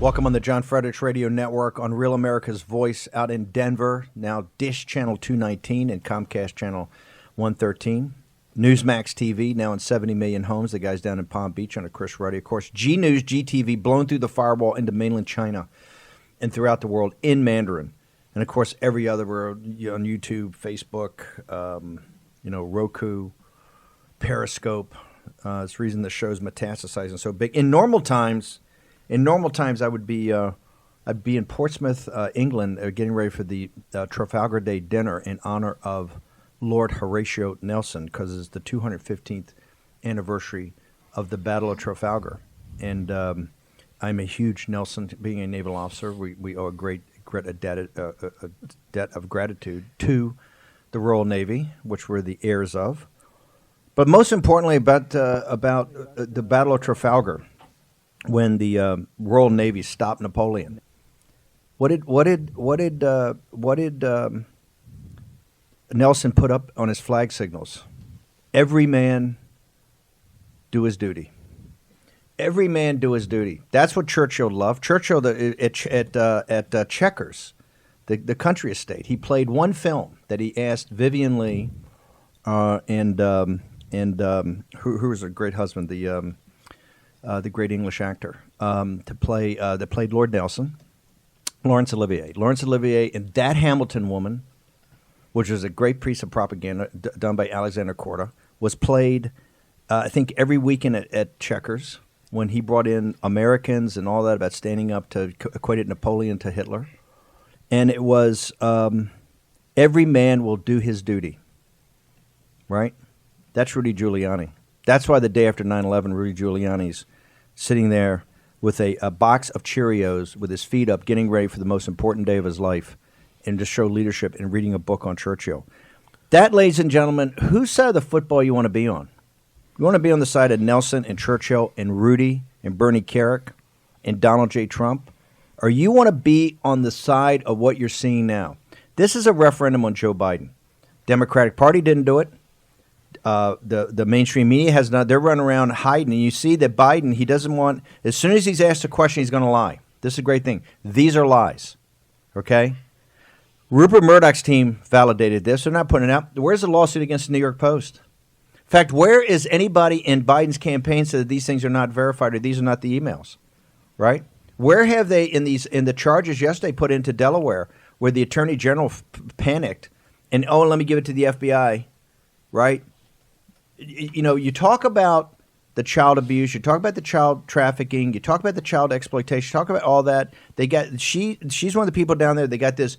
Welcome on the John Fredericks Radio Network on Real America's Voice out in Denver, now Dish Channel 219 and Comcast Channel 113. Newsmax TV, now in 70 million homes. The guys down in Palm Beach on a Chris Ruddy. Of course, G News, GTV, blown through the firewall into mainland China and throughout the world in Mandarin. And, of course, every other world on YouTube, Facebook, Roku, Periscope. It's the reason the show's metastasizing so big. In normal times, I would be I'd be in Portsmouth, England, getting ready for the Trafalgar Day dinner in honor of Lord Horatio Nelson, because it's the 215th anniversary of the Battle of Trafalgar. And I'm a huge Nelson, being a naval officer. We owe a debt of gratitude to the Royal Navy, which we're the heirs of. But most importantly, about the Battle of Trafalgar, when the Royal Navy stopped Napoleon. What did Nelson put up on his flag signals? Every man do his duty. Every man do his duty. That's what Churchill loved. Churchill at Chequers, the country estate, he played one film that he asked Vivian Leigh and who was a great husband, the great English actor, to play that played Lord Nelson, Laurence Olivier. Laurence Olivier and that Hamilton woman, which was a great piece of propaganda done by Alexander Korda, was played, I think, every weekend at Chequers when he brought in Americans and all that about standing up to equate Napoleon to Hitler. And it was every man will do his duty, right? That's Rudy Giuliani. That's why the day after 9/11, Rudy Giuliani's sitting there with a box of Cheerios with his feet up, getting ready for the most important day of his life, and to show leadership and reading a book on Churchill. That, ladies and gentlemen, whose side of the football you want to be on? You want to be on the side of Nelson and Churchill and Rudy and Bernie Kerik and Donald J. Trump? Or you want to be on the side of what you're seeing now? This is a referendum on Joe Biden. Democratic Party didn't do it. The mainstream media has not. They're running around hiding. And you see that Biden, he doesn't want, as soon as he's asked a question, he's going to lie. This is a great thing. These are lies. Okay? Rupert Murdoch's team validated this. They're not putting it out. Where's the lawsuit against the New York Post? In fact, where is anybody in Biden's campaign said that these things are not verified or these are not the emails? Right? Where have they in the charges yesterday put into Delaware, where the Attorney General panicked and, let me give it to the FBI, right? You talk about the child abuse, you talk about the child trafficking, you talk about the child exploitation, you talk about all that. She's one of the people down there. They got this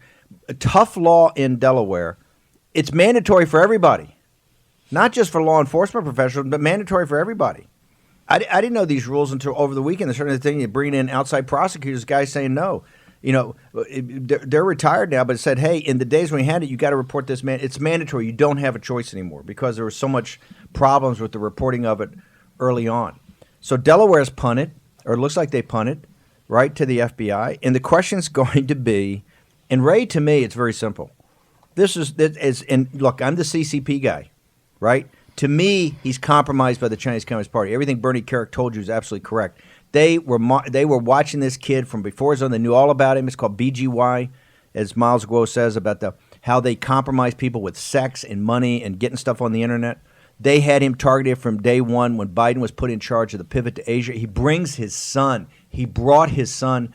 tough law in Delaware. It's mandatory for everybody, not just for law enforcement professionals, but mandatory for everybody. I didn't know these rules until over the weekend. They're starting to think you bring in outside prosecutors, guys saying no. They're retired now, but said, hey, in the days when we had it, you got to report this, man. It's mandatory. You don't have a choice anymore because there was so much problems with the reporting of it early on. So Delaware's punted, or it looks like they punted, right, to the FBI. And the question's going to be, and Ray, to me, it's very simple. And look, I'm the CCP guy, right? To me, he's compromised by the Chinese Communist Party. Everything Bernie Kerik told you is absolutely correct. They were watching this kid from before his own. They knew all about him. It's called BGY, as Miles Guo says, about how they compromise people with sex and money and getting stuff on the internet. They had him targeted from day one when Biden was put in charge of the pivot to Asia. He brings his son. He brought his son,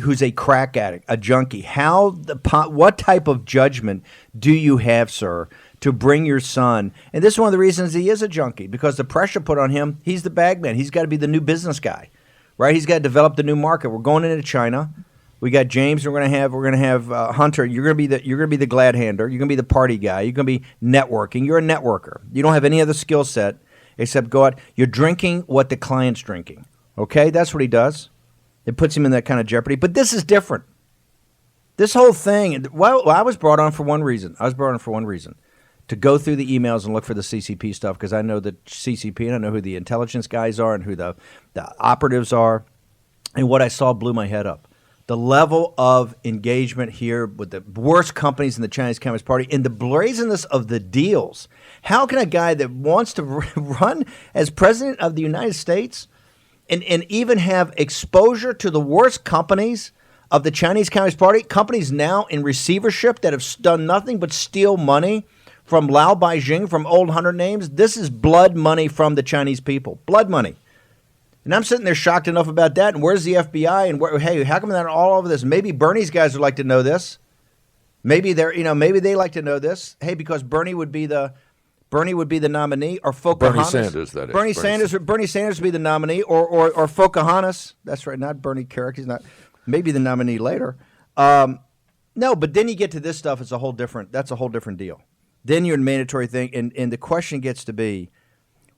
who's a crack addict, a junkie. What type of judgment do you have, sir, to bring your son? And this is one of the reasons he is a junkie, because the pressure put on him, he's the bagman. He's got to be the new business guy, right? He's got to develop the new market. We're going into China. We got James. We're going to have Hunter. You're going to be the glad hander. You're going to be the party guy. You're going to be networking. You're a networker. You don't have any other skill set except go out. You're drinking what the client's drinking. Okay, that's what he does. It puts him in that kind of jeopardy. But this is different. This whole thing. Well, I was brought on for one reason. To go through the emails and look for the CCP stuff, because I know the CCP and I know who the intelligence guys are and who the operatives are. And what I saw blew my head up. The level of engagement here with the worst companies in the Chinese Communist Party and the brazenness of the deals. How can a guy that wants to run as president of the United States and even have exposure to the worst companies of the Chinese Communist Party, companies now in receivership that have done nothing but steal money from Lao Beijing, from old hunter names. This is blood money from the Chinese people. Blood money. And I'm sitting there shocked enough about that. And where's the FBI? And hey, how come they're all over this? Maybe Bernie's guys would like to know this. Maybe maybe they like to know this. Hey, because Bernie would be the nominee, or Pocahontas. Bernie Sanders, that is. Bernie Sanders would be the nominee, or Pocahontas. That's right, not Bernie Kerik. He's not. Maybe the nominee later. No, but then you get to this stuff. That's a whole different deal. Then you're in mandatory thing, and the question gets to be,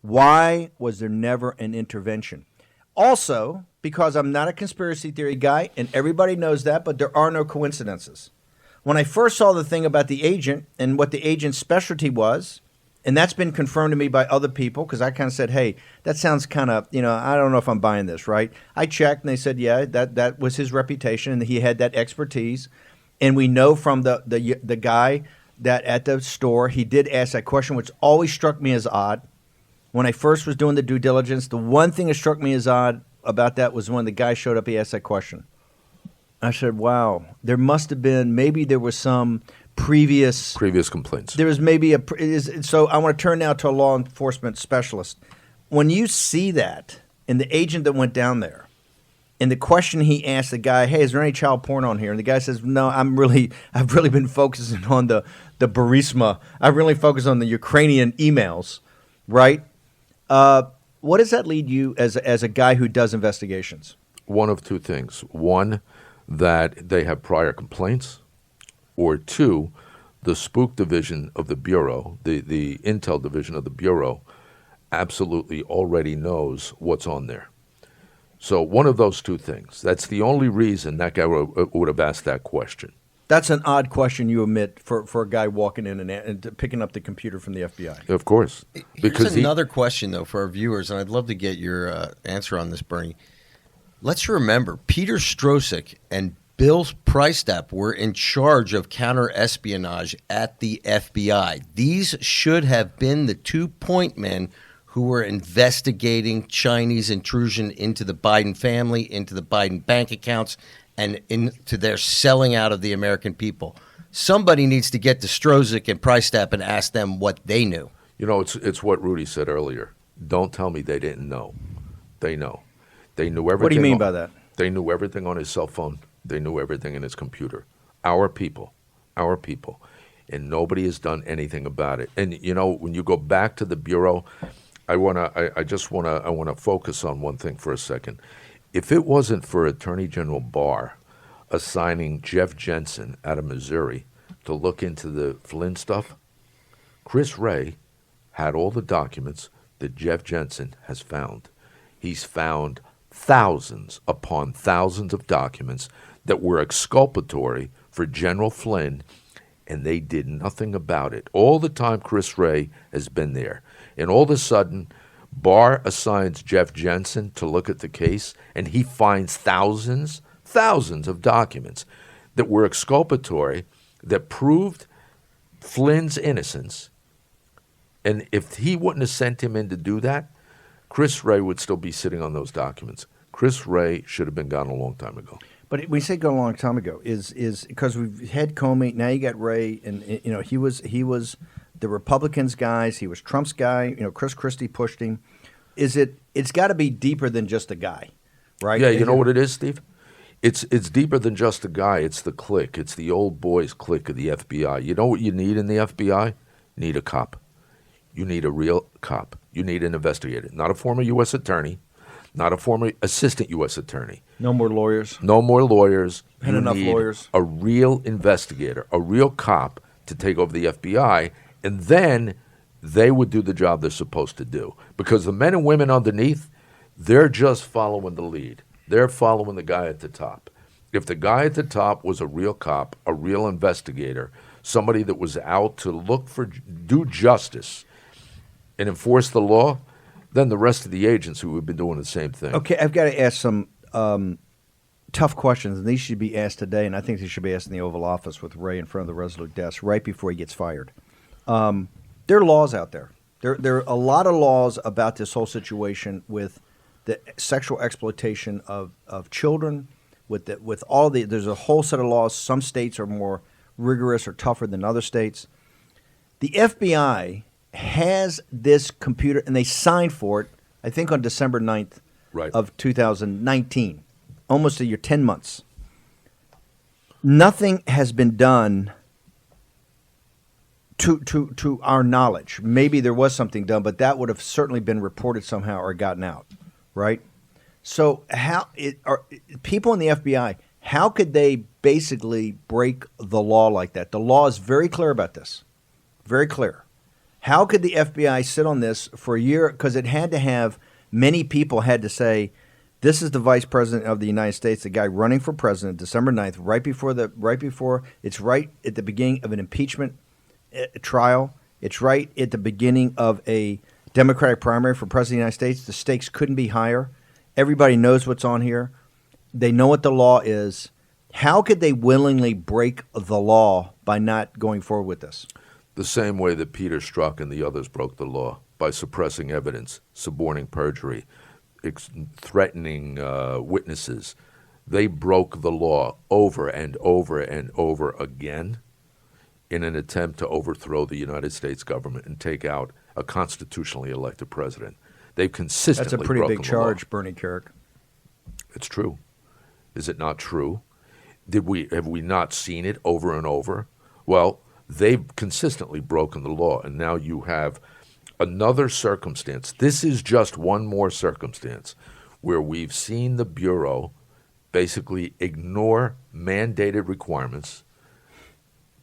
why was there never an intervention? Also, because I'm not a conspiracy theory guy, and everybody knows that, but there are no coincidences. When I first saw the thing about the agent and what the agent's specialty was, and that's been confirmed to me by other people, because I kind of said, hey, that sounds kind of, I don't know if I'm buying this, right? I checked, and they said, yeah, that was his reputation, and he had that expertise. And we know from the guy that at the store, he did ask that question, which always struck me as odd. When I first was doing the due diligence, the one thing that struck me as odd about that was when the guy showed up, he asked that question. I said, wow, there must have been, maybe there was some previous complaints. There was maybe so I want to turn now to a law enforcement specialist. When you see that, and the agent that went down there, and the question he asked the guy, hey, is there any child porn on here? And the guy says, no, I've really been focusing on the Burisma. I've really focused on the Ukrainian emails, right? What does that lead you as a guy who does investigations? One of two things. One, that they have prior complaints, or two, the spook division of the Bureau, the intel division of the Bureau, absolutely already knows what's on there. So one of those two things. That's the only reason that guy would have asked that question. That's an odd question you omit for a guy walking in and picking up the computer from the FBI. Of course. Here's another question, though, for our viewers, and I'd love to get your answer on this, Bernie. Let's remember, Peter Strosek and Bill Priestap were in charge of counter-espionage at the FBI. These should have been the 2 point men who were investigating Chinese intrusion into the Biden family, into the Biden bank accounts, and into their selling out of the American people. Somebody needs to get to Strosek and Priestap and ask them what they knew. It's what Rudy said earlier. Don't tell me they didn't know. They know. They knew everything. What do you mean by that? They knew everything on his cell phone. They knew everything in his computer. Our people. And nobody has done anything about it. And, when you go back to the Bureau, I want to focus on one thing for a second. If it wasn't for Attorney General Barr assigning Jeff Jensen out of Missouri to look into the Flynn stuff, Chris Wray had all the documents that Jeff Jensen has found. He's found thousands upon thousands of documents that were exculpatory for General Flynn, and they did nothing about it. All the time Chris Wray has been there. And all of a sudden, Barr assigns Jeff Jensen to look at the case, and he finds thousands of documents that were exculpatory, that proved Flynn's innocence. And if he wouldn't have sent him in to do that, Chris Wray would still be sitting on those documents. Chris Wray should have been gone a long time ago. But when you say gone a long time ago, is because we've had Comey, now you got Wray, and he was the Republicans' guys, he was Trump's guy. Chris Christie pushed him. It's got to be deeper than just a guy, right? Yeah, you know what it is, Steve? It's deeper than just a guy. It's the clique. It's the old boys clique of the FBI. You know what you need in the FBI? You need a cop. You need a real cop. You need an investigator, not a former U.S. attorney, not a former assistant U.S. attorney. No more lawyers. No more lawyers. Had enough lawyers. A real investigator, a real cop to take over the FBI, and then they would do the job they're supposed to do. Because the men and women underneath, they're just following the lead. They're following the guy at the top. If the guy at the top was a real cop, a real investigator, somebody that was out to do justice and enforce the law, then the rest of the agents who have been doing the same thing. Okay, I've got to ask some tough questions, and these should be asked today, and I think they should be asked in the Oval Office with Ray in front of the Resolute desk right before he gets fired. There are laws out there. There are a lot of laws about this whole situation with the sexual exploitation of children. With all there's a whole set of laws. Some states are more rigorous or tougher than other states. The FBI has this computer, and they signed for it, I think, on December 9th of 2019, almost a year, 10 months. Nothing has been done to our knowledge. Maybe there was something done, but that would have certainly been reported somehow or gotten out, right? So people in the FBI, how could they basically break the law like that? The law is very clear about this, very clear. How could the FBI sit on this for a year? Because it had to have many people had to say, this is the vice president of the United States, the guy running for president, December 9th, right before it's right at the beginning of an impeachment trial. It's right at the beginning of a Democratic primary for president of the United States. The stakes couldn't be higher. Everybody knows what's on here. They know what the law is. How could they willingly break the law by not going forward with this? The same way that Peter Strzok and the others broke the law, by suppressing evidence, suborning perjury, threatening witnesses. They broke the law over and over and over again in an attempt to overthrow the United States government and take out a constitutionally elected president. They've consistently That's a pretty broken big the charge, law. Bernie Kerik. It's true. Is it not true? Have we not seen it over and over? Well, they've consistently broken the law, and now you have another circumstance. This is just one more circumstance where we've seen the Bureau basically ignore mandated requirements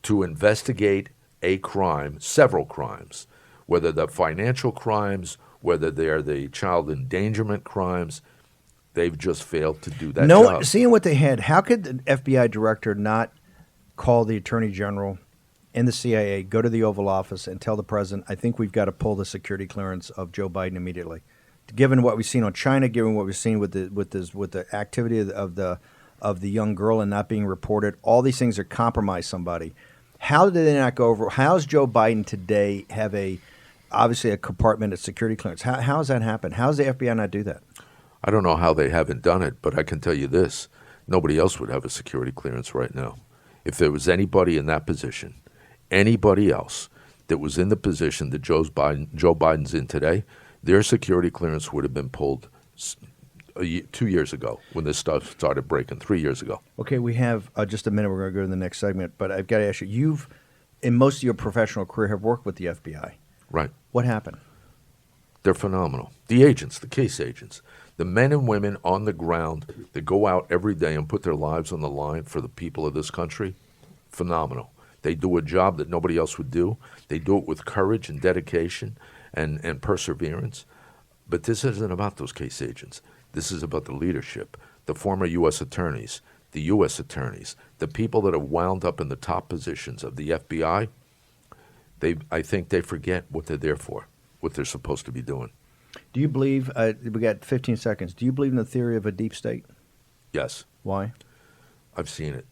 to investigate a crime, several crimes, whether they're financial crimes, whether they're the child endangerment crimes. They've just failed to do that job. Seeing what they had, how could the FBI director not call the Attorney General and the CIA, go to the Oval Office and tell the president, I think we've got to pull the security clearance of Joe Biden immediately? Given what we've seen on China, given what we've seen with the activity of the young girl and not being reported, all these things are compromise somebody. How did they not go over? How does Joe Biden today have obviously a compartmented security clearance? How has that happened? How does the FBI not do that? I don't know how they haven't done it, but I can tell you this. Nobody else would have a security clearance right now. If there was anybody in that position, anybody else that was in the position that Joe Biden's in today, their security clearance would have been pulled 2 years ago when this stuff started breaking, 3 years ago. Okay, we have just a minute. We're going to go to the next segment, but I've got to ask you, you've, in most of your professional career, have worked with the FBI. Right. What happened? They're phenomenal. The agents, the case agents, the men and women on the ground that go out every day and put their lives on the line for the people of this country, phenomenal. They do a job that nobody else would do. They do it with courage and dedication and perseverance. But this isn't about those case agents. This is about the leadership, the former U.S. attorneys, the U.S. attorneys, the people that have wound up in the top positions of the FBI. I think they forget what they're there for, what they're supposed to be doing. Do you believe, we got 15 seconds, do you believe in the theory of a deep state? Yes. Why? I've seen it.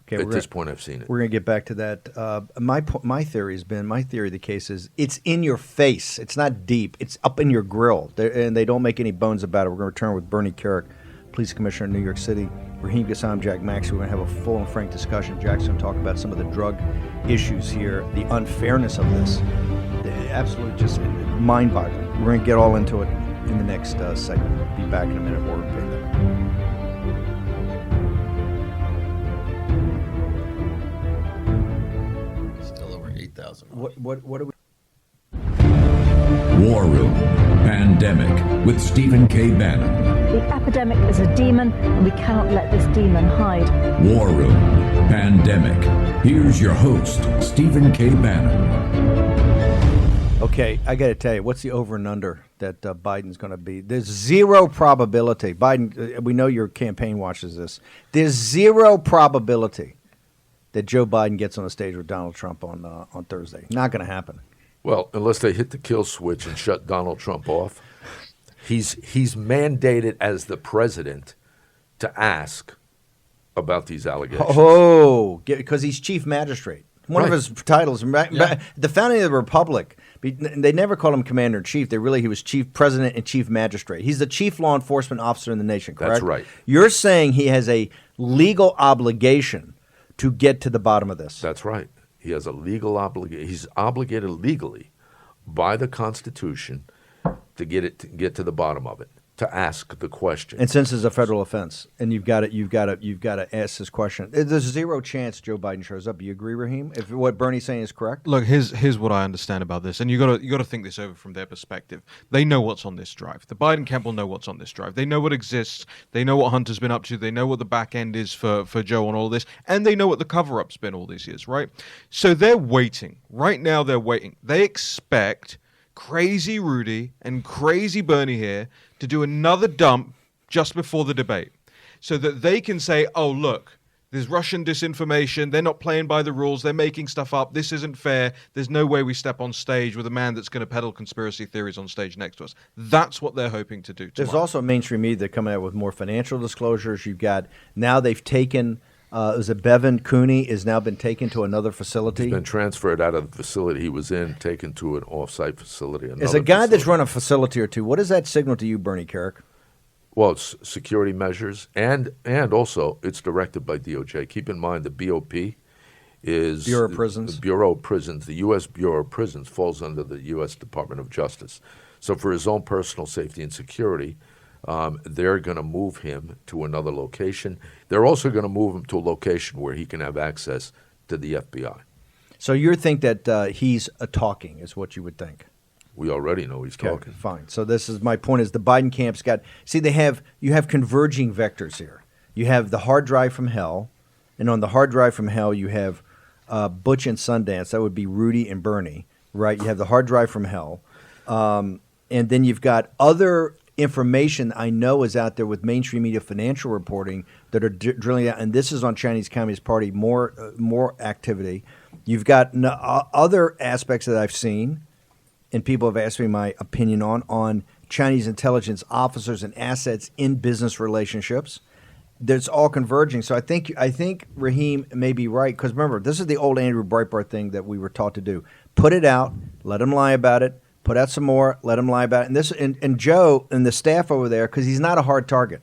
Okay, At this point, I've seen it. We're going to get back to that. My theory of the case is it's in your face. It's not deep. It's up in your grill. And they don't make any bones about it. We're going to return with Bernie Kerik, Police Commissioner in New York City. Raheem Gassam, Jack Maxey. We're going to have a full and frank discussion. Jack's going to talk about some of the drug issues here, the unfairness of this. Absolutely just mind-boggling. We're going to get all into it in the next segment. Be back in a minute. More of that. Still over 8,000. What do we? War Room Pandemic with Stephen K. Bannon. The epidemic is a demon, and we cannot let this demon hide. War Room Pandemic. Here's your host, Stephen K. Bannon. Okay, I got to tell you, what's the over and under that Biden's going to be? There's zero probability. Biden, we know your campaign watches this. There's zero probability that Joe Biden gets on the stage with Donald Trump on Thursday. Not going to happen. Well, unless they hit the kill switch and shut Donald Trump off. He's mandated as the president to ask about these allegations. Oh, because he's chief magistrate. One of Right. his titles. The founding of the Republic, they never called him Commander-in-Chief. He was Chief President and Chief Magistrate. He's the chief law enforcement officer in the nation, correct? That's right. You're saying he has a legal obligation to get to the bottom of this. That's right. He has a legal obligation. He's obligated legally by the Constitution to get to the bottom of it, to ask the question. And since it's a federal offense, and you've got to ask this question. There's zero chance Joe Biden shows up. Do you agree, Raheem? If what Bernie's saying is correct? Look, here's what I understand about this, and you got to think this over from their perspective. They know what's on this drive. The Biden camp will know what's on this drive. They know what exists. They know what Hunter's been up to. They know what the back end is for Joe on all this, and they know what the cover-up's been all these years, right? So they're waiting. Right now, they're waiting. They expect Crazy Rudy and Crazy Bernie here to do another dump just before the debate so that they can say, oh, look, there's Russian disinformation. They're not playing by the rules. They're making stuff up. This isn't fair. There's no way we step on stage with a man that's going to peddle conspiracy theories on stage next to us. That's what they're hoping to do tomorrow. There's also mainstream media that coming out with more financial disclosures. You've got now they've taken is it Bevan Cooney has now been taken to another facility? He's been transferred out of the facility he was in, taken to an off-site facility. As a guy that's run a facility or two, what does that signal to you, Bernie Kerik? Well, it's security measures, and also it's directed by DOJ. Keep in mind the BOP is Bureau of Prisons. The Bureau of Prisons. The U.S. Bureau of Prisons falls under the U.S. Department of Justice. So for his own personal safety and security, they're going to move him to another location. They're also going to move him to a location where he can have access to the FBI. So you think that he's talking is what you would think? We already know he's talking. Okay, fine. So this is my point: is the Biden camp's got you have converging vectors here. You have the hard drive from hell, and on the hard drive from hell you have Butch and Sundance. That would be Rudy and Bernie, right? You have the hard drive from hell, and then you've got other information I know is out there with mainstream media financial reporting that are drilling out, and this is on Chinese Communist Party more activity. You've got other aspects that I've seen, and people have asked me my opinion on Chinese intelligence officers and assets in business relationships. That's all converging. So I think Raheem may be right, because remember, this is the old Andrew Breitbart thing that we were taught to do: put it out, let him lie about it. Put out some more, let him lie about it. And Joe and the staff over there, because he's not a hard target.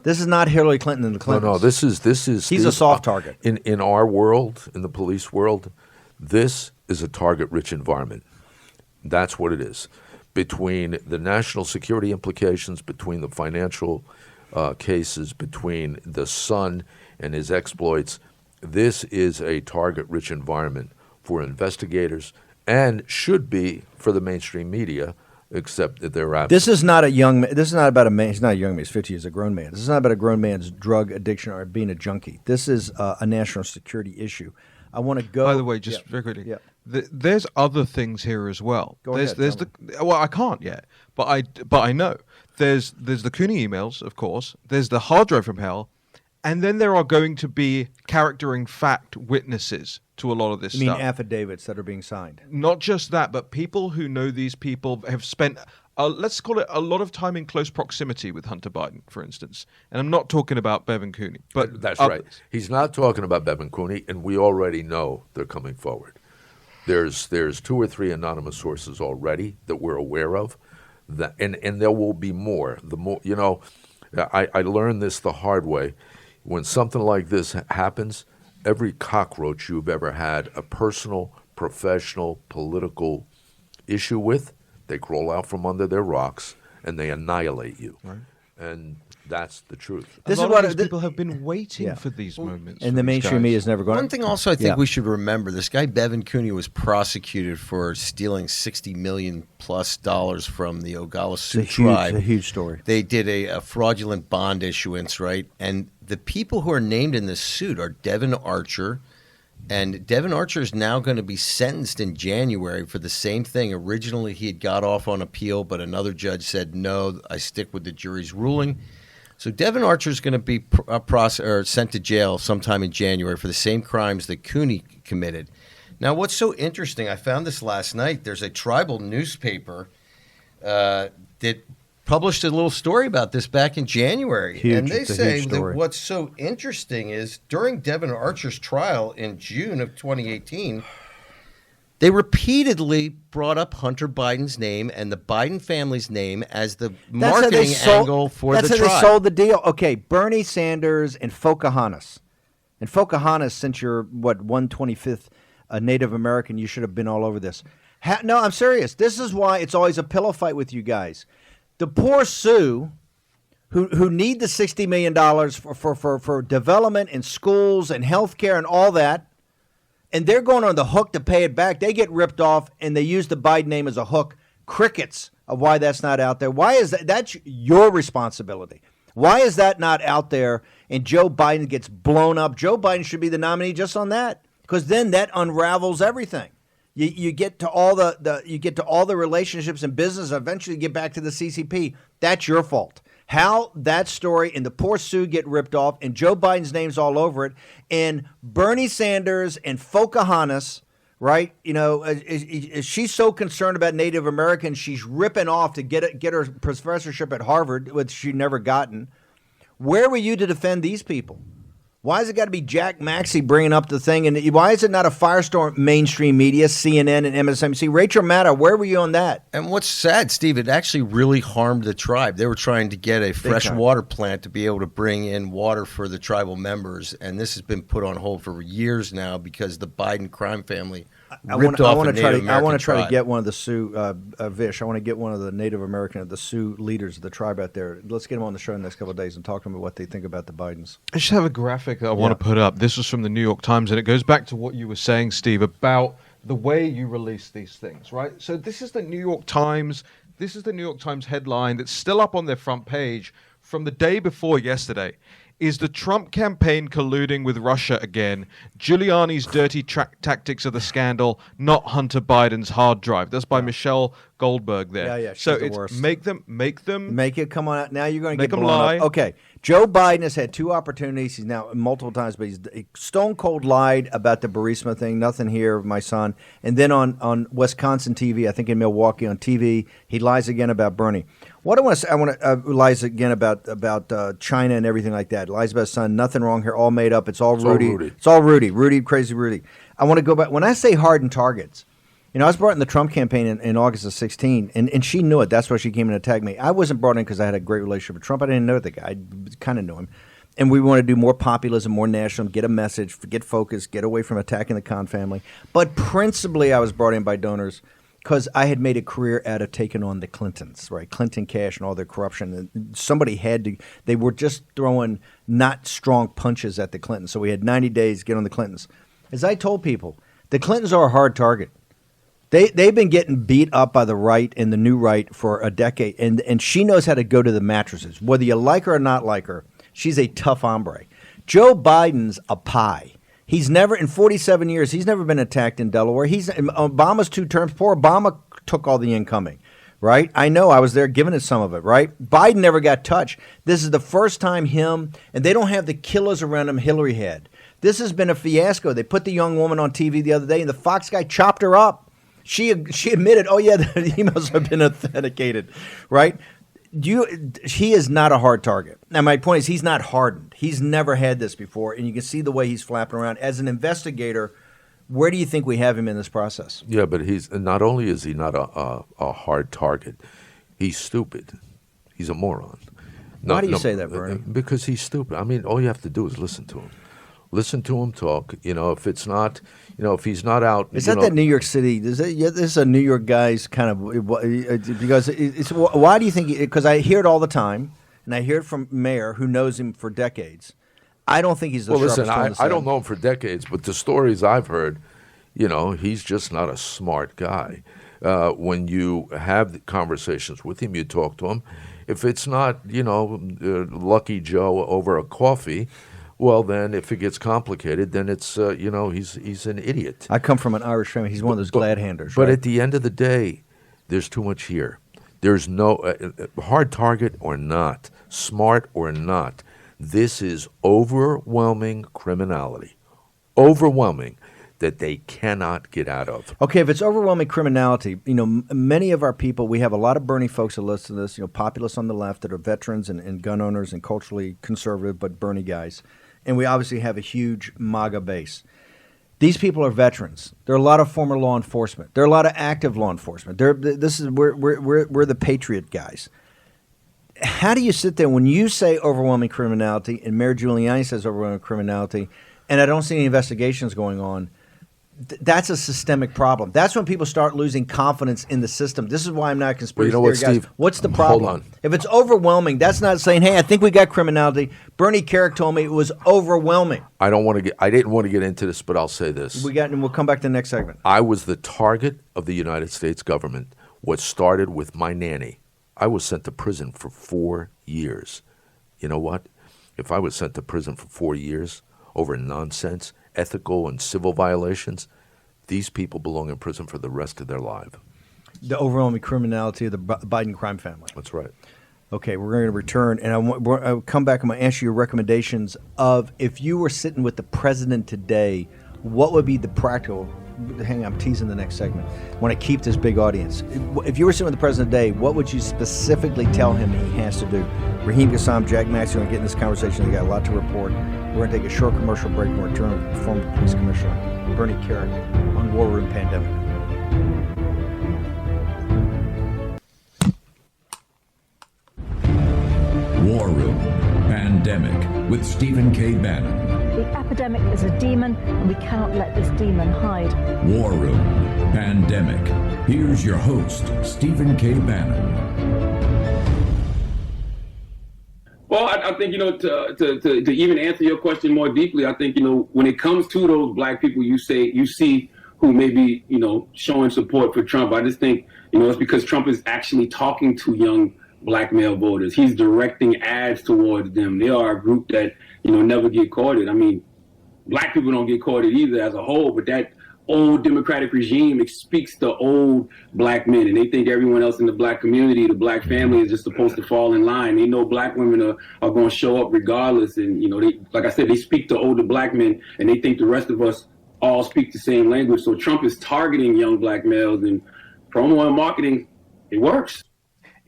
This is not Hillary Clinton and the Clintons. No, this is he's a soft target. In our world, in the police world, this is a target-rich environment. That's what it is. Between the national security implications, between the financial cases, between the son and his exploits, this is a target-rich environment for investigators, and should be for the mainstream media, except that they're absent. This is not a young man. This is not about a man. He's not a young man. He's 50. He's a grown man. This is not about a grown man's drug addiction or being a junkie. This is a national security issue. I want to go. By the way, just very quickly, Yeah. There's other things here as well. Go ahead, There's tell well, I can't yet, but I know. There's the Cooney emails, of course. There's the hard drive from hell, and then there are going to be character and fact witnesses to a lot of this I mean, stuff. affidavits that are being signed. Not just that, but people who know these people have spent, let's call it, a lot of time in close proximity with Hunter Biden, for instance. And I'm not talking about Bevan Cooney, but That's others. right. He's not talking about Bevan Cooney, and we already know they're coming forward. There's 2 or 3 anonymous sources already that we're aware of, and there will be more. The more, I learned this the hard way. When something like this happens, every cockroach you've ever had a personal, professional, political issue with, they crawl out from under their rocks and they annihilate you. Right. And that's the truth. This is what people have been waiting for these moments. And the mainstream media is never going. One thing also I think we should remember: this guy Bevan Cooney was prosecuted for stealing $60 million plus from the Oglala Sioux tribe. It's a huge story. They did a fraudulent bond issuance, right? And the people who are named in this suit are Devin Archer. And Devin Archer is now going to be sentenced in January for the same thing. Originally, he had got off on appeal, but another judge said, no, I stick with the jury's ruling. So Devin Archer is going to be sent to jail sometime in January for the same crimes that Cooney committed. Now, what's so interesting, I found this last night. There's a tribal newspaper that published a little story about this back in January. Huge. And they It's a say huge that story. what's so interesting is during Devin Archer's trial in June of 2018, they repeatedly brought up Hunter Biden's name and the Biden family's name as the marketing angle for the That's how trial. they sold the deal. Okay, Bernie Sanders and Pocahontas. And Pocahontas, since you're, 125th Native American, you should have been all over this. No, I'm serious. This is why it's always a pillow fight with you guys. The poor Sioux, who need the $60 million for development in schools and health care and all that, and they're going on the hook to pay it back. They get ripped off, and they use the Biden name as a hook. Crickets of why that's not out there. Why is that? That's your responsibility. Why is that not out there? And Joe Biden gets blown up. Joe Biden should be the nominee just on that, because then that unravels everything. You get to all the relationships and business. Eventually, you get back to the CCP. That's your fault. How that story and the poor Sioux get ripped off, and Joe Biden's name's all over it, and Bernie Sanders and Pocahontas, right? You know, she's so concerned about Native Americans, she's ripping off to get her professorship at Harvard, which she never gotten. Where were you to defend these people? Why has it got to be Jack Maxey bringing up the thing? And why is it not a firestorm mainstream media, CNN and MSNBC? Rachel Maddow, where were you on that? And what's sad, Steve, it actually really harmed the tribe. They were trying to get a fresh water plant to be able to bring in water for the tribal members, and this has been put on hold for years now because the Biden crime family ripped off a Native American I want to try tribe. to get one of the Sioux, Vish. I want to get one of the Native American, the Sioux leaders of the tribe out there. Let's get them on the show in the next couple of days and talk to them about what they think about the Bidens. I just have a graphic that I want to put up. This was from the New York Times, and it goes back to what you were saying, Steve, about the way you release these things, right? So this is the New York Times. This is the New York Times headline that's still up on their front page from the day before yesterday. Is the Trump campaign colluding with Russia again? Giuliani's dirty tactics of the scandal, not Hunter Biden's hard drive. That's by Michelle Goldberg there. Yeah, she's so the it's worst. make them Make it come on out. Now you're going to Make get them blown lie. up. Okay, Joe Biden has had two opportunities. He's now multiple times, but he's stone cold lied about the Burisma thing. Nothing here, my son. And then on Wisconsin TV, I think in Milwaukee on TV, he lies again about Bernie. What I want to say, I want to lies again about China and everything like that. Lies about his son. Nothing wrong here. All made up. It's all Rudy. It's all Rudy. Rudy, crazy Rudy. I want to go back. When I say hardened targets, you know, I was brought in the Trump campaign in August of 2016, and she knew it. That's why she came in and attacked me. I wasn't brought in because I had a great relationship with Trump. I didn't know the guy. I kind of knew him. And we want to do more populism, more national, get a message, get focused, get away from attacking the Khan family. But principally, I was brought in by donors because I had made a career out of taking on the Clintons, right? Clinton cash and all their corruption. And somebody had to – they were just throwing not strong punches at the Clintons. So we had 90 days to get on the Clintons. As I told people, the Clintons are a hard target. They've been getting beat up by the right and the new right for a decade, and she knows how to go to the mattresses. Whether you like her or not like her, she's a tough hombre. Joe Biden's a pie. He's never, in 47 years, he's never been attacked in Delaware. Obama's 2 terms. Poor Obama took all the incoming, right? I know. I was there giving it some of it, right? Biden never got touched. This is the first time and they don't have the killers around him Hillary had. This has been a fiasco. They put the young woman on TV the other day, and the Fox guy chopped her up. She admitted, oh, yeah, the emails have been authenticated, right? He is not a hard target. Now, my point is he's not hardened. He's never had this before, and you can see the way he's flapping around. As an investigator, where do you think we have him in this process? Yeah, but he's not only is he not a hard target, he's stupid. He's a moron. Why do you say that, Bernie? Because he's stupid. I mean, all you have to do is listen to him. Listen to him talk. You know, if it's not, you know, if he's not out. Is that New York City? This is a New York guy's kind of because it's. Why do you think? Because I hear it all the time, and I hear it from Mayor who knows him for decades. I don't think he's the sharpest listen, one to say. I don't know him for decades, but the stories I've heard, you know, he's just not a smart guy. When you have the conversations with him, you talk to him. If it's not, you know, Lucky Joe over a coffee. Well, then, if it gets complicated, then it's you know, he's an idiot. I come from an Irish family. He's one of those glad handers. But right? at the end of the day, there's too much here. There's no hard target or not, smart or not. This is overwhelming criminality. Overwhelming. that they cannot get out of. Okay, if it's overwhelming criminality, many of our people, we have a lot of Bernie folks that listen to this, populists on the left that are veterans and gun owners and culturally conservative, but Bernie guys. And we obviously have a huge MAGA base. These people are veterans. There are a lot of former law enforcement. There are a lot of active law enforcement. We're the patriot guys. How do you sit there when you say overwhelming criminality and Mayor Giuliani says overwhelming criminality, and I don't see any investigations going on? That's a systemic problem. That's when people start losing confidence in the system. This is why I'm not a conspiracy theory guy. Steve, what's the problem? hold on. If it's overwhelming, that's not saying, hey, I think we got criminality. Bernie Kerik told me it was overwhelming. I didn't want to get into this, but I'll say this. And we'll come back to the next segment. I was the target of the United States government. What started with my nanny. I was sent to prison for 4 years. You know what? If I was sent to prison for 4 years over nonsense, ethical and civil violations, these people belong in prison for the rest of their life. The overwhelming criminality of the Biden crime family. That's right. Okay, we're going to return, and I'll come back. I'm going to ask you your recommendations of if you were sitting with the president today, what would be the practical? Hang on, I'm teasing the next segment. I want to keep this big audience. If you were sitting with the president today, what would you specifically tell him he has to do? Raheem Kassam, Jack Maxey, going to get in this conversation. They got a lot to report. We're going to take a short commercial break and return with the former police commissioner, Bernie Kerik, on War Room Pandemic. War Room Pandemic with Stephen K. Bannon. The epidemic is a demon, and we cannot let this demon hide. War Room Pandemic. Here's your host, Stephen K. Bannon. Well, I think, to even answer your question more deeply, I think, when it comes to those black people you see who may be, showing support for Trump, I just think, it's because Trump is actually talking to young black male voters. He's directing ads towards them. They are a group that, never get courted. I mean, black people don't get courted either as a whole, but that old Democratic regime speaks to old black men, and they think everyone else in the black community, the black family, is just supposed to fall in line. They know black women are going to show up regardless, and they, like I said, they speak to older black men, and they think the rest of us all speak the same language. So Trump is targeting young black males, and promo and marketing, it works.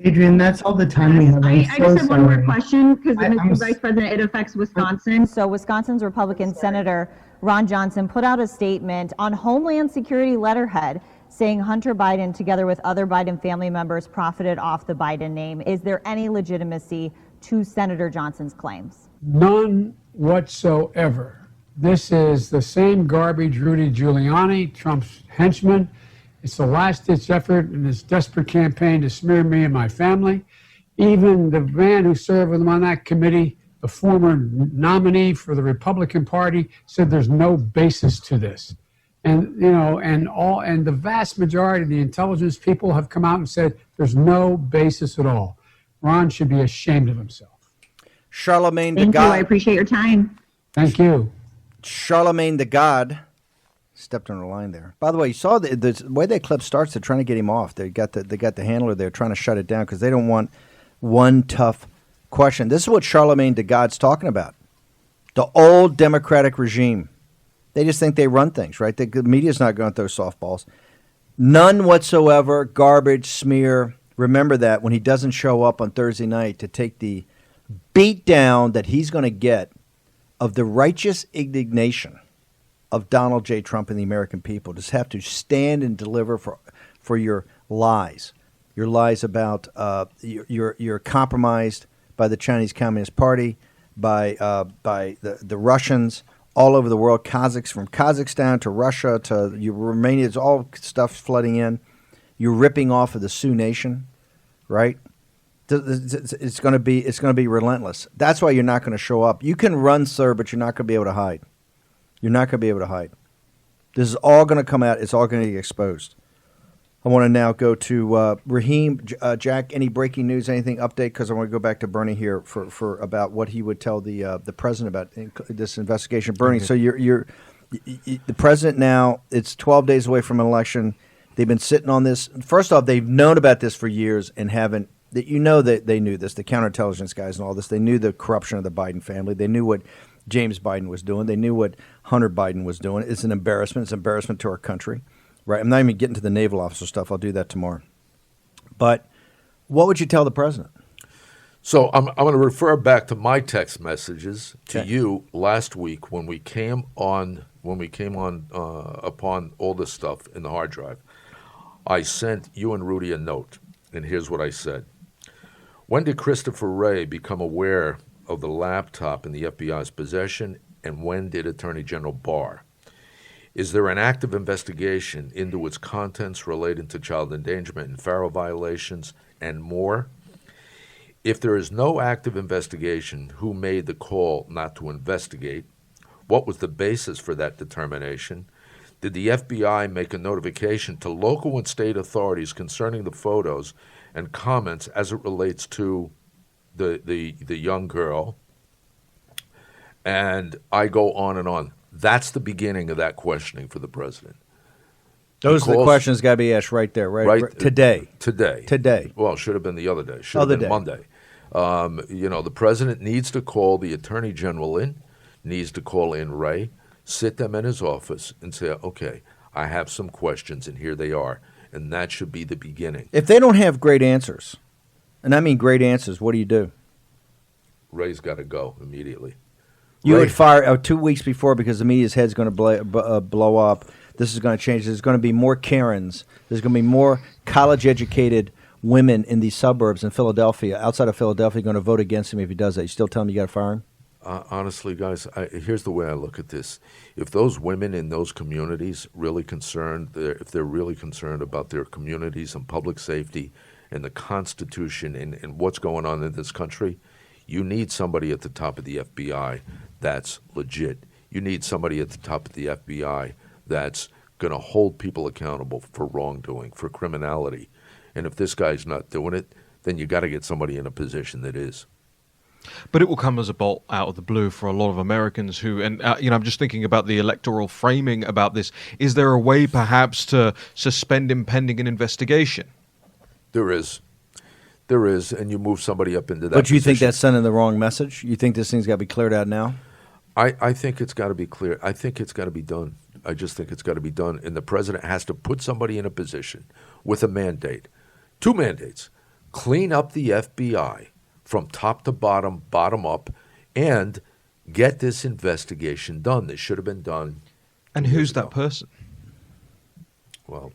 Adrian, that's all the time we have. I just have one more question because, Mr. Vice President, it affects Wisconsin. So Wisconsin's Republican Senator Ron Johnson put out a statement on Homeland Security letterhead saying Hunter Biden, together with other Biden family members, profited off the Biden name. Is there any legitimacy to Senator Johnson's claims? None whatsoever. This is the same garbage Rudy Giuliani, Trump's henchman. It's the last-ditch effort in this desperate campaign to smear me and my family. Even the man who served with him on that committee, the former nominee for the Republican Party, said there's no basis to this. And and the vast majority of the intelligence people have come out and said there's no basis at all. Ron should be ashamed of himself. Charlemagne the Thank God. you. I appreciate your time. Thank you. Charlemagne the God stepped on the line there. By the way, you saw the way that clip starts. They're trying to get him off. They got the handler there trying to shut it down because they don't want one tough question. This is what Charlemagne the God's talking about. The old Democratic regime. They just think they run things, right? The media's not going to throw softballs. None whatsoever. Garbage, smear. Remember that when he doesn't show up on Thursday night to take the beat down that he's going to get of the righteous indignation of Donald J. Trump and the American people. Just have to stand and deliver for your lies. Your lies about you're compromised by the Chinese Communist Party, by the Russians all over the world, from Kazakhstan to Russia to Romania. It's all stuff flooding in. You're ripping off of the Sioux Nation, right? It's going to be relentless. That's why you're not going to show up. You can run, sir, but you're not going to be able to hide. You're not going to be able to hide. This is all going to come out. It's all going to get exposed. I want to now go to Raheem, Jack. Any breaking news? Anything update? Because I want to go back to Bernie here for about what he would tell the president about this investigation. Bernie, so you're the president now. It's 12 days away from an election. They've been sitting on this. First off, they've known about this for years and haven't. That they knew this. The counterintelligence guys and all this. They knew the corruption of the Biden family. They knew what James Biden was doing. They knew what Hunter Biden was doing. It's an embarrassment. It's an embarrassment to our country, right? I'm not even getting to the naval officer stuff. I'll do that tomorrow. But what would you tell the president? So I'm going to refer back to my text messages to you last week when we came on upon all this stuff in the hard drive. I sent you and Rudy a note, and here's what I said. When did Christopher Wray become aware of the laptop in the FBI's possession, and when did Attorney General Barr? Is there an active investigation into its contents relating to child endangerment and FARA violations and more? If there is no active investigation, who made the call not to investigate? What was the basis for that determination? Did the FBI make a notification to local and state authorities concerning the photos and comments as it relates to the young girl? And I go on and on. That's the beginning of that questioning for the president. Those are the questions got to be asked right there, right? Today. Well, it should have been the other day. Should have been Monday. The president needs to call the attorney general in, needs to call in Wray, sit them in his office and say, okay, I have some questions, and here they are. And that should be the beginning. If they don't have great answers, and I mean great answers, what do you do? Ray's got to go immediately. You would fire 2 weeks before because the media's head's going to blow up. This is going to change. There's going to be more Karens. There's going to be more college-educated women in these suburbs in Philadelphia, outside of Philadelphia, going to vote against him if he does that. You still tell him you got to fire him? Honestly, guys, here's the way I look at this. If those women in those communities if they're really concerned about their communities and public safety and the Constitution and what's going on in this country, you need somebody at the top of the FBI that's legit. You need somebody at the top of the FBI that's going to hold people accountable for wrongdoing, for criminality. And if this guy's not doing it, then you got to get somebody in a position that is. But it will come as a bolt out of the blue for a lot of Americans who, and I'm just thinking about the electoral framing about this. Is there a way perhaps to suspend him pending an investigation? There is, and you move somebody up into that But you position. think that's sending the wrong message? You think this thing's got to be cleared out now? I think it's got to be clear. I think it's got to be done. I just think it's got to be done. And the president has to put somebody in a position with a mandate. 2 mandates. Clean up the FBI from top to bottom, bottom up, and get this investigation done. This should have been done. And who's that person? Well,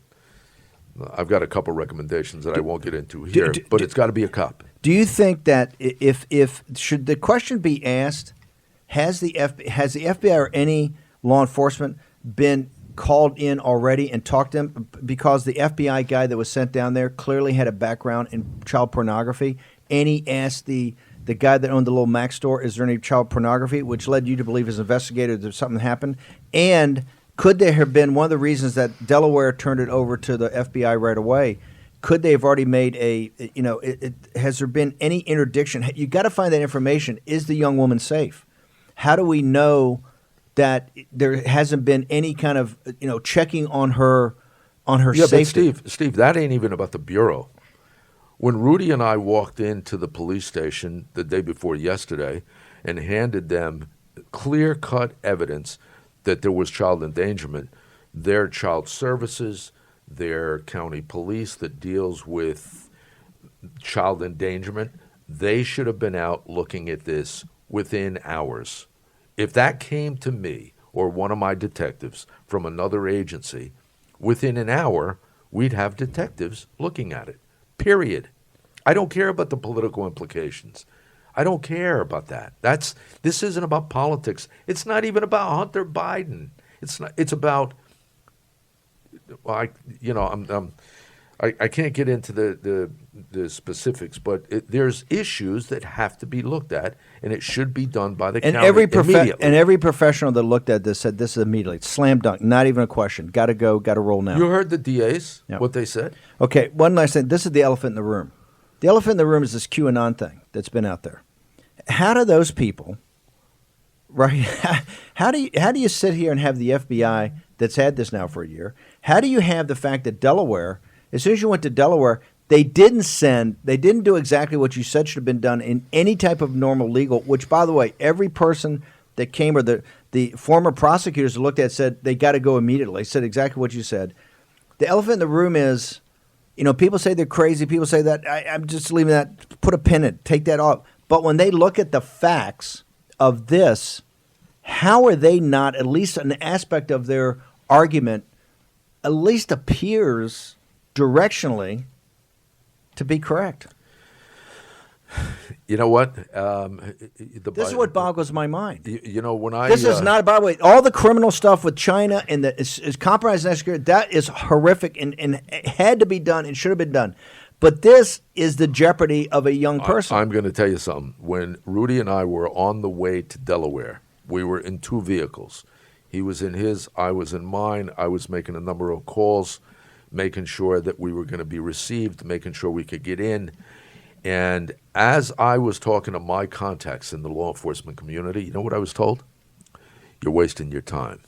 I've got a couple recommendations that I won't get into here, but it's got to be a cop. Do you think that if should the question be asked, has the FBI or any law enforcement been called in already and talked to them? Because the FBI guy that was sent down there clearly had a background in child pornography, and he asked the guy that owned the little Mac store, is there any child pornography, which led you to believe as an investigator that something happened? And could there have been one of the reasons that Delaware turned it over to the FBI right away? Could they have already made has there been any interdiction? You got to find that information. Is the young woman safe? How do we know that there hasn't been any kind of checking on her safety? But Steve, that ain't even about the Bureau. When Rudy and I walked into the police station the day before yesterday and handed them clear-cut evidence that there was child endangerment, their child services, their county police that deals with child endangerment, they should have been out looking at this within hours. If that came to me or one of my detectives from another agency, within an hour, we'd have detectives looking at it, period. I don't care about the political implications. I don't care about that. This isn't about politics. It's not even about Hunter Biden. It's about, I can't get into the specifics, but there's issues that have to be looked at, and it should be done by the county immediately. And every professional that looked at this said this is immediately. Slam dunk, not even a question. Got to go, got to roll now. You heard the DAs, what they said? Okay, one last thing. This is the elephant in the room. The elephant in the room is this QAnon thing that's been out there. How do those people, right? How do you sit here and have the FBI that's had this now for a year? How do you have the fact that Delaware, as soon as you went to Delaware, they didn't do exactly what you said should have been done in any type of normal legal, which, by the way, every person that came, or the former prosecutors looked at, said they got to go immediately. Said exactly what you said. The elephant in the room is, people say they're crazy. People say that. I'm just leaving that. Put a pin in it. Take that off. But when they look at the facts of this, how are they not, at least an aspect of their argument, at least appears directionally to be correct? You know what? This is what boggles my mind. When I this is not, by the way, all the criminal stuff with China and is compromised national security. That is horrific and had to be done and should have been done. But this is the jeopardy of a young person. I'm going to tell you something. When Rudy and I were on the way to Delaware, we were in two vehicles. He was in his, I was in mine. I was making a number of calls, making sure that we were going to be received, making sure we could get in. And as I was talking to my contacts in the law enforcement community, you know what I was told? You're wasting your time.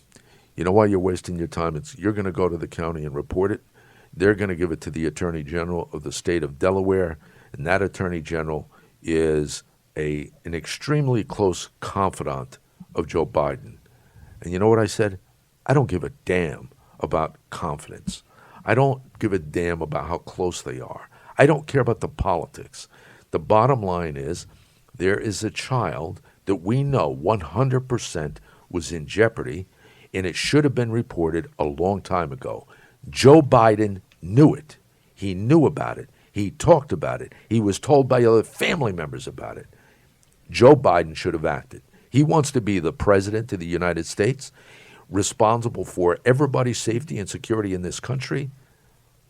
You know why you're wasting your time? You're going to go to the county and report it. They're going to give it to the Attorney General of the state of Delaware, and that Attorney General is an extremely close confidant of Joe Biden. And you know what I said? I don't give a damn about confidence. I don't give a damn about how close they are. I don't care about the politics. The bottom line is there is a child that we know 100% was in jeopardy, and it should have been reported a long time ago. Joe Biden knew it. He knew about it. He talked about it. He was told by other family members about it. Joe Biden should have acted. He wants to be the president of the United States, responsible for everybody's safety and security in this country.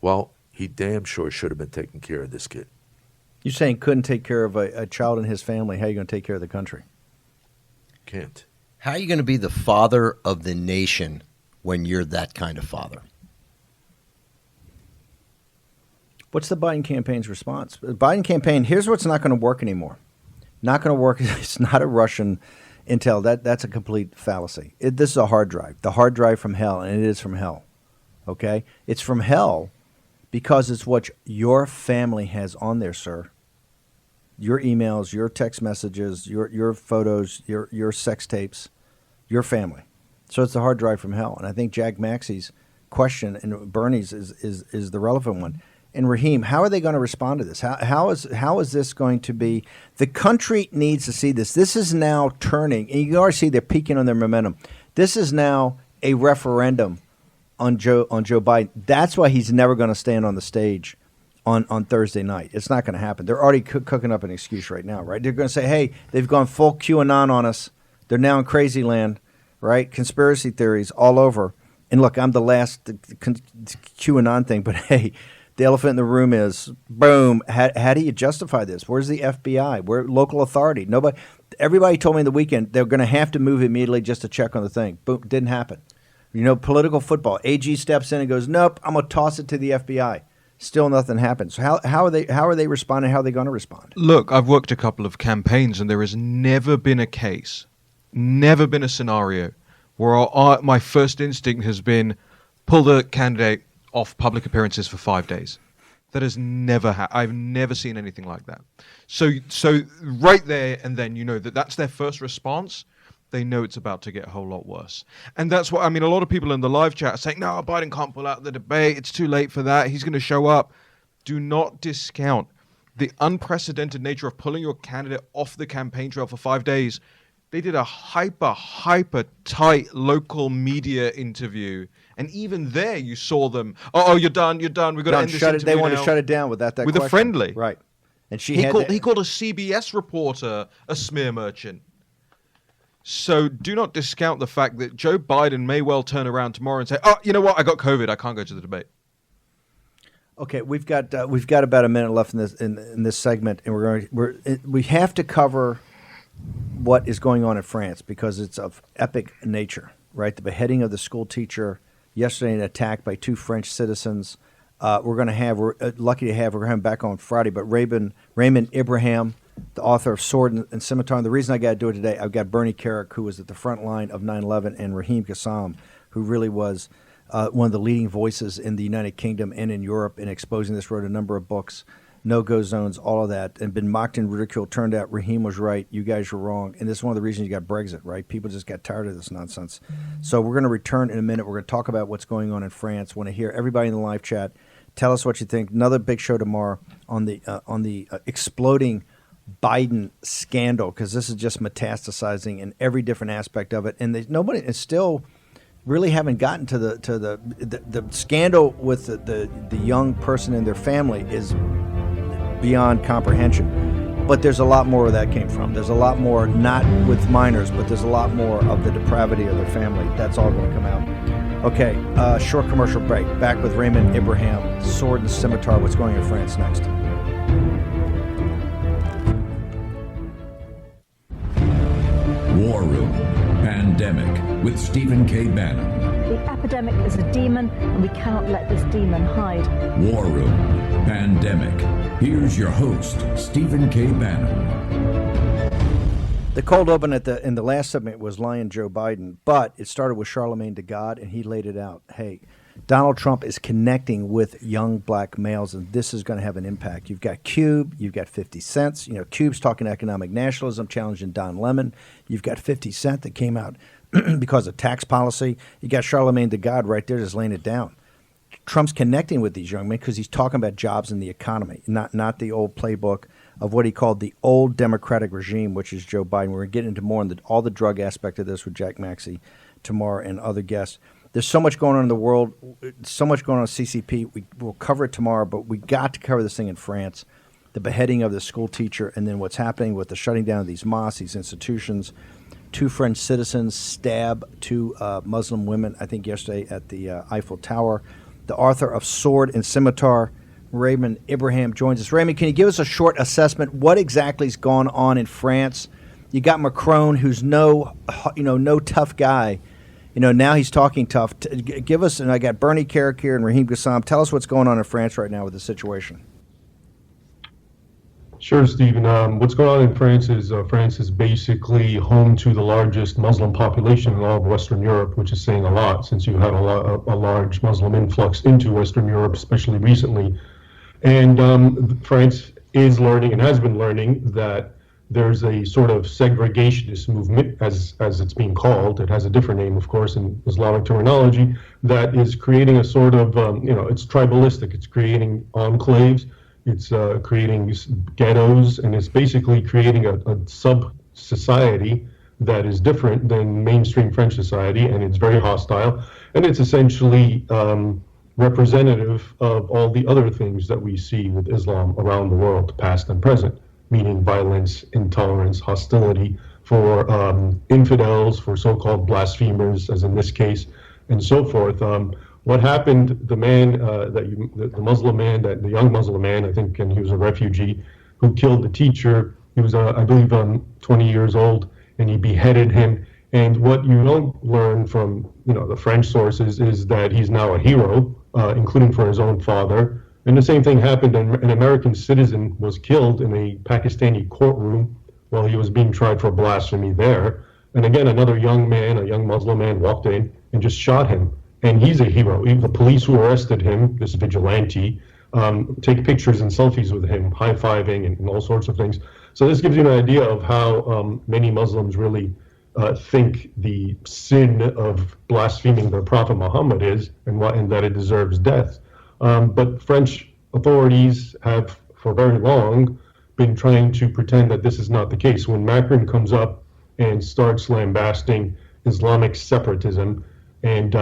Well, he damn sure should have been taking care of this kid. You're saying couldn't take care of a child and his family. How are you going to take care of the country? Can't. How are you going to be the father of the nation when you're that kind of father? What's the Biden campaign's response? The Biden campaign, here's what's not going to work anymore. Not going to work. It's not a Russian intel. That's a complete fallacy. This is a hard drive. The hard drive from hell, and it is from hell. Okay? It's from hell because it's what your family has on there, sir. Your emails, your text messages, your photos, your sex tapes, your family. So it's the hard drive from hell. And I think Jack Maxey's question and Bernie's is the relevant one. And Raheem, how are they going to respond to this? How is this going to be? The country needs to see this. This is now turning, and you can already see they're peaking on their momentum. This is now a referendum on Joe Biden. That's why he's never going to stand on the stage on Thursday night. It's not going to happen. They're already cooking up an excuse right now, right? They're going to say, hey, they've gone full QAnon on us. They're now in crazy land, right? Conspiracy theories all over. And look, I'm the last QAnon thing, but hey, the elephant in the room is, boom, how do you justify this? Where's the FBI? Where local authority? Nobody. Everybody told me in the weekend they're going to have to move immediately just to check on the thing. Boom, didn't happen. Political football. AG steps in and goes, nope, I'm going to toss it to the FBI. Still nothing happens. So how are they responding? How are they going to respond? Look, I've worked a couple of campaigns, and there has never been a case, never been a scenario where my first instinct has been pull the candidate off public appearances for 5 days. That has never I've never seen anything like that. So right there and then that's their first response. They know it's about to get a whole lot worse. And that's what, a lot of people in the live chat are saying, no, Biden can't pull out the debate. It's too late for that. He's going to show up. Do not discount the unprecedented nature of pulling your candidate off the campaign trail for 5 days. They did a hyper tight local media interview. And even there, you saw them. Oh, you're done. We've got to end this interview. They want to shut it down without that with question. A friendly, right? And he called a CBS reporter a smear merchant. So do not discount the fact that Joe Biden may well turn around tomorrow and say, "Oh, you know what? I got COVID. I can't go to the debate." Okay, we've got about a minute left in this segment, and we have to cover what is going on in France because it's of epic nature. Right, the beheading of the school teacher yesterday, an attack by 2 French citizens. We're lucky to have him back on Friday, but Raymond Ibrahim, the author of Sword and Scimitar. And the reason I got to do it today, I've got Bernie Kerik, who was at the front line of 9/11, and Raheem Kassam, who really was one of the leading voices in the United Kingdom and in Europe in exposing this, wrote a number of books. no-go zones, all of that, and been mocked and ridiculed. Turned out Raheem was right. You guys were wrong. And this is one of the reasons you got Brexit, right? People just got tired of this nonsense. So we're going to return in a minute. We're going to talk about what's going on in France. Want to hear everybody in the live chat. Tell us what you think. Another big show tomorrow on the exploding Biden scandal, because this is just metastasizing in every different aspect of it. And nobody is still really haven't gotten to the scandal with the young person and their family is beyond comprehension. But there's a lot more where that came from. There's a lot more, not with minors, but there's a lot more of the depravity of their family. That's all going to come out. Okay, short commercial break. Back with Raymond, Ibrahim, Sword and Scimitar. What's going on in France next? War Room Pandemic with Stephen K. Bannon. The epidemic is a demon, and we cannot let this demon hide. War Room Pandemic. Here's your host, Stephen K. Bannon. The cold open in the last segment was Lion Joe Biden, but it started with Charlemagne de God, and he laid it out. Hey, Donald Trump is connecting with young black males, and this is going to have an impact. You've got Cube, you've got 50 Cent. You know, Cube's talking economic nationalism, challenging Don Lemon. You've got 50 Cent that came out because of tax policy. You got Charlemagne de God right there just laying it down. Trump's connecting with these young men because he's talking about jobs in the economy, not the old playbook of what he called the old Democratic regime, which is Joe Biden. We're going to get into more on all the drug aspect of this with Jack Maxey tomorrow and other guests. There's so much going on in the world, so much going on with CCP. We'll cover it tomorrow, but we got to cover this thing in France, the beheading of the school teacher, and then what's happening with the shutting down of these mosques, these institutions. 2 French citizens stab 2 Muslim women, I think yesterday at the Eiffel Tower. The author of Sword and Scimitar, Raymond Ibrahim, joins us. Raymond, can you give us a short assessment? What exactly has gone on in France? You got Macron, who's no tough guy. You know, now he's talking tough. Give us, and I got Bernie Kerik here and Raheem Gassam. Tell us what's going on in France right now with the situation. Sure, Stephen. What's going on in France is basically home to the largest Muslim population in all of Western Europe, which is saying a lot since you had a large Muslim influx into Western Europe, especially recently. And France is learning and has been learning that there's a sort of segregationist movement, as it's being called. It has a different name, of course, in Islamic terminology, that is creating a sort of, it's tribalistic. It's creating enclaves. It's creating ghettos, and it's basically creating a sub-society that is different than mainstream French society, and it's very hostile. And it's essentially representative of all the other things that we see with Islam around the world, past and present, meaning violence, intolerance, hostility for infidels, for so-called blasphemers, as in this case, and so forth. What happened, the young Muslim man, I think, and he was a refugee, who killed the teacher. He was, I believe, 20 years old, and he beheaded him. And what you don't learn from, the French sources is that he's now a hero, including for his own father. And the same thing happened. An American citizen was killed in a Pakistani courtroom while he was being tried for blasphemy there. And again, another young Muslim man, walked in and just shot him. And he's a hero. Even the police who arrested him, this vigilante, take pictures and selfies with him, high-fiving and all sorts of things. So this gives you an idea of how many Muslims really think the sin of blaspheming the Prophet Muhammad is, and that it deserves death. But French authorities have, for very long, been trying to pretend that this is not the case. When Macron comes up and starts lambasting Islamic separatism, and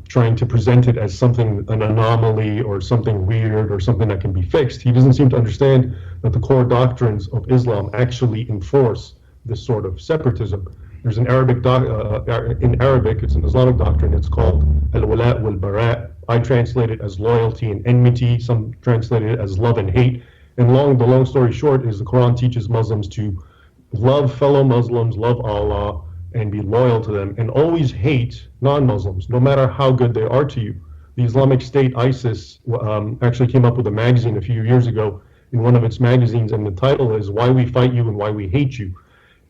trying to present it as an anomaly or something weird or something that can be fixed, he doesn't seem to understand that the core doctrines of Islam actually enforce this sort of separatism. There's an Arabic, in Arabic, it's an Islamic doctrine, it's called al-wala wal-bara. I translate it as loyalty and enmity, some translate it as love and hate. And the long story short is the Quran teaches Muslims to love fellow Muslims, love Allah, and be loyal to them, and always hate non-Muslims, no matter how good they are to you. The Islamic State, ISIS, actually came up with a magazine a few years ago in one of its magazines, and the title is Why We Fight You and Why We Hate You.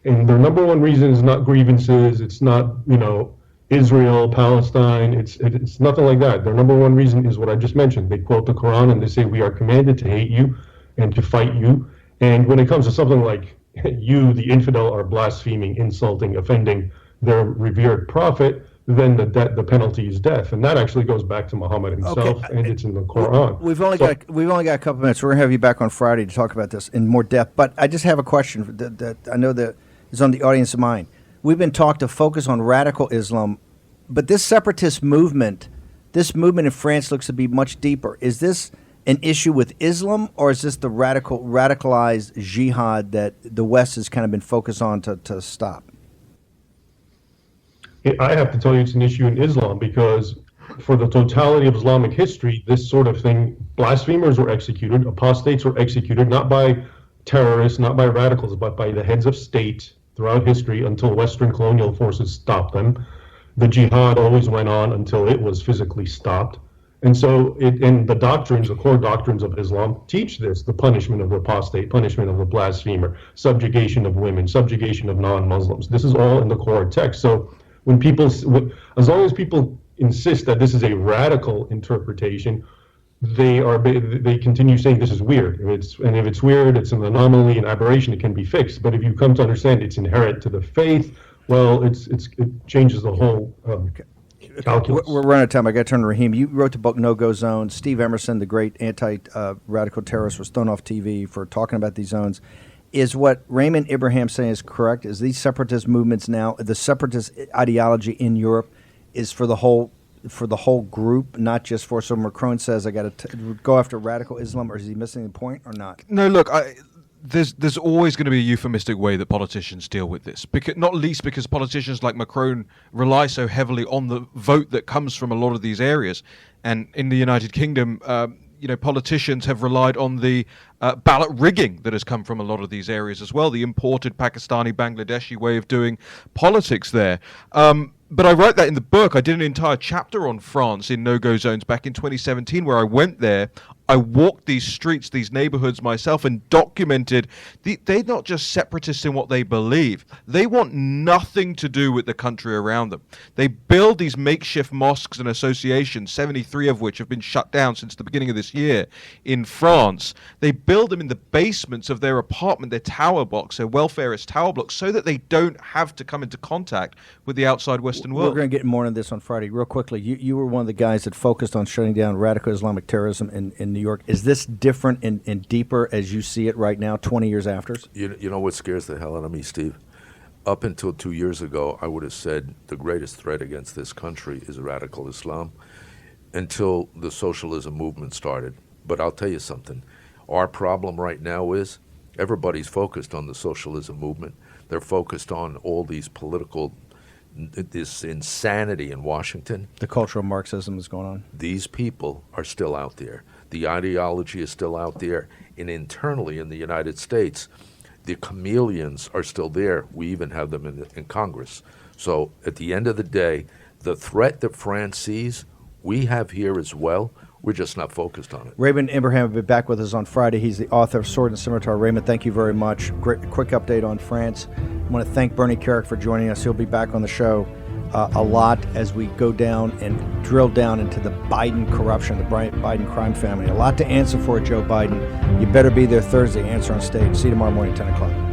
And their number one reason is not grievances, it's not, Israel, Palestine, it's nothing like that. Their number one reason is what I just mentioned. They quote the Quran and they say, we are commanded to hate you, and to fight you. And when it comes to something like you, the infidel, are blaspheming, insulting, offending their revered prophet, then the penalty is death, and that actually goes back to Muhammad himself, and it's in the Quran. We've only got a couple minutes. We're gonna have you back on Friday to talk about this in more depth. But I just have a question that I know that is on the audience's mind. We've been taught to focus on radical Islam, but this separatist movement, in France looks to be much deeper. Is this an issue with Islam, or is this the radicalized jihad that the West has kind of been focused on to stop? I have to tell you it's an issue in Islam, because for the totality of Islamic history, this sort of thing, blasphemers were executed, apostates were executed, not by terrorists, not by radicals, but by the heads of state throughout history until Western colonial forces stopped them. The jihad always went on until it was physically stopped. And so, and the doctrines, the core doctrines of Islam teach this: the punishment of the apostate, punishment of the blasphemer, subjugation of women, subjugation of non-Muslims. This is all in the core text. So when people, as long as people insist that this is a radical interpretation, they continue saying this is weird. If it's weird, it's an anomaly, an aberration, it can be fixed. But if you come to understand it's inherent to the faith, well, it changes the whole calculus. We're running out of time. I got to turn to Raheem. You wrote the book No Go Zones. Steve Emerson, the great anti-radical terrorist, was thrown off TV for talking about these zones. Is what Raymond Ibrahim saying is correct? Is these separatist movements now, the separatist ideology in Europe is for the whole group, not just for, so Macron says I got to go after radical Islam, or is he missing the point or not? No, look, there's always going to be a euphemistic way that politicians deal with this, because, not least because politicians like Macron rely so heavily on the vote that comes from a lot of these areas. And in the United Kingdom, politicians have relied on the ballot rigging that has come from a lot of these areas as well, the imported Pakistani, Bangladeshi way of doing politics there. But I wrote that in the book. I did an entire chapter on France in no-go zones back in 2017, where I went there. I walked these streets, these neighborhoods myself, and documented they're not just separatists in what they believe. They want nothing to do with the country around them. They build these makeshift mosques and associations, 73 of which have been shut down since the beginning of this year in France. They build them in the basements of their apartment, their tower blocks, their welfareist tower blocks, so that they don't have to come into contact with the outside Western world. We're going to get more into this on Friday. Real quickly, you were one of the guys that focused on shutting down radical Islamic terrorism in New York. Is this different and deeper as you see it right now, 20 years after? You know what scares the hell out of me, Steve? Up until 2 years ago, I would have said the greatest threat against this country is radical Islam, until the socialism movement started. But I'll tell you something. Our problem right now is everybody's focused on the socialism movement. They're focused on all these this insanity in Washington. The cultural Marxism is going on. These people are still out there. The ideology is still out there. And internally in the United States, the chameleons are still there. We even have them in Congress. So at the end of the day, the threat that France sees, we have here as well. We're just not focused on it. Raymond Ibrahim will be back with us on Friday. He's the author of Sword and Scimitar. Raymond, thank you very much. Great quick update on France. I want to thank Bernie Kerik for joining us. He'll be back on the show a lot as we go down and drill down into the Biden corruption, the Biden crime family. A lot to answer for, Joe Biden. You better be there Thursday. Answer on stage. See you tomorrow morning, 10 o'clock.